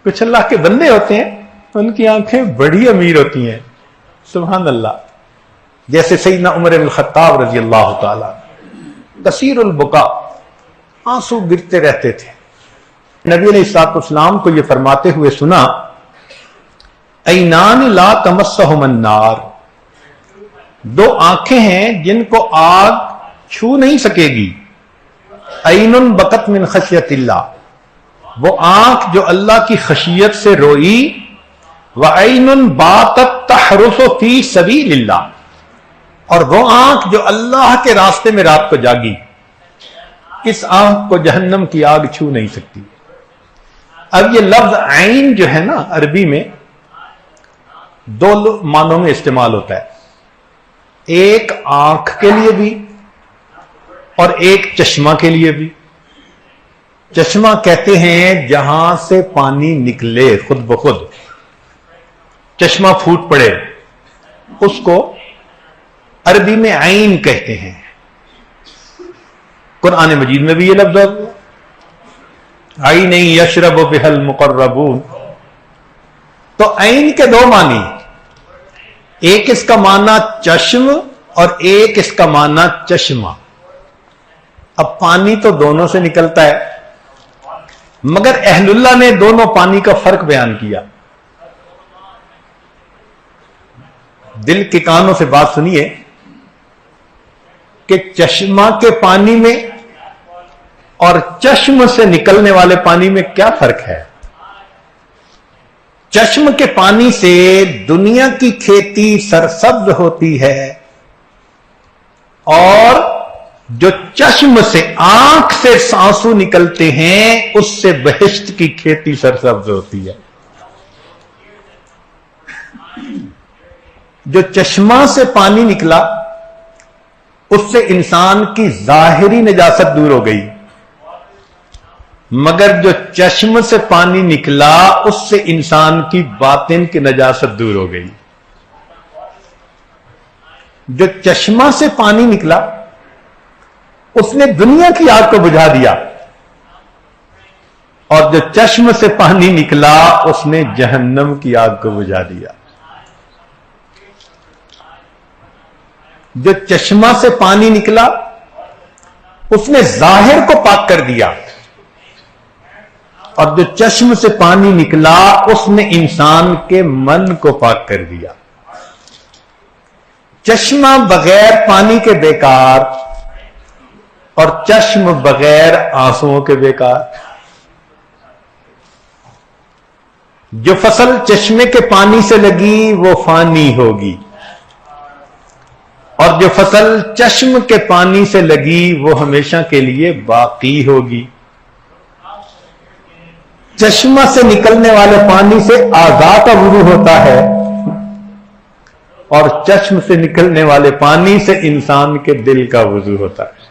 کچھ اللہ کے بندے ہوتے ہیں ان کی آنکھیں بڑی امیر ہوتی ہیں، سبحان اللہ. جیسے سیدنا عمر بن الخطاب رضی اللہ تعالیٰ کثیر البکا، آنسو گرتے رہتے تھے. نبی علیہ الصلوۃ والسلام کو یہ فرماتے ہوئے سنا، عینان لا تمسہم النار، دو آنکھیں ہیں جن کو آگ چھو نہیں سکے گی. عین بکت من خشیت اللہ، وہ آنکھ جو اللہ کی خشیت سے روئی، وعین باتت تحرس فی سبیل اللہ، اور وہ آنکھ جو اللہ کے راستے میں رات کو جاگی. اس آنکھ کو جہنم کی آگ چھو نہیں سکتی. اب یہ لفظ عین جو ہے نا عربی میں دو معنوں میں استعمال ہوتا ہے، ایک آنکھ کے لیے بھی اور ایک چشمہ کے لیے بھی. چشمہ کہتے ہیں جہاں سے پانی نکلے خود بخود، چشمہ پھوٹ پڑے، اس کو عربی میں عین کہتے ہیں. قرآن مجید میں بھی یہ لفظ ہے، عین یشرب بها المقربون. تو عین کے دو معنی، ایک اس کا معنی چشم اور ایک اس کا معنی چشمہ. اب پانی تو دونوں سے نکلتا ہے، مگر اہل اللہ نے دونوں پانی کا فرق بیان کیا. دل کے کانوں سے بات سنیے کہ چشمہ کے پانی میں اور چشم سے نکلنے والے پانی میں کیا فرق ہے. چشم کے پانی سے دنیا کی کھیتی سرسبز ہوتی ہے، اور جو چشم سے آنکھ سے آنسو نکلتے ہیں اس سے بہشت کی کھیتی سرسبز ہوتی ہے. جو چشمہ سے پانی نکلا اس سے انسان کی ظاہری نجاست دور ہو گئی، مگر جو چشم سے پانی نکلا اس سے انسان کی باطن کی نجاست دور ہو گئی. جو چشمہ سے پانی نکلا اس نے دنیا کی آگ کو بجھا دیا، اور جو چشم سے پانی نکلا اس نے جہنم کی آگ کو بجھا دیا. جو چشمہ سے پانی نکلا اس نے ظاہر کو پاک کر دیا، اور جو چشم سے پانی نکلا اس نے انسان کے من کو پاک کر دیا. چشمہ بغیر پانی کے بیکار، اور چشم بغیر آنسوؤں کے بیکار. جو فصل چشمے کے پانی سے لگی وہ فانی ہوگی، اور جو فصل چشم کے پانی سے لگی وہ ہمیشہ کے لیے باقی ہوگی. چشمہ سے نکلنے والے پانی سے اعضاء کا وضو ہوتا ہے، اور چشم سے نکلنے والے پانی سے انسان کے دل کا وضو ہوتا ہے.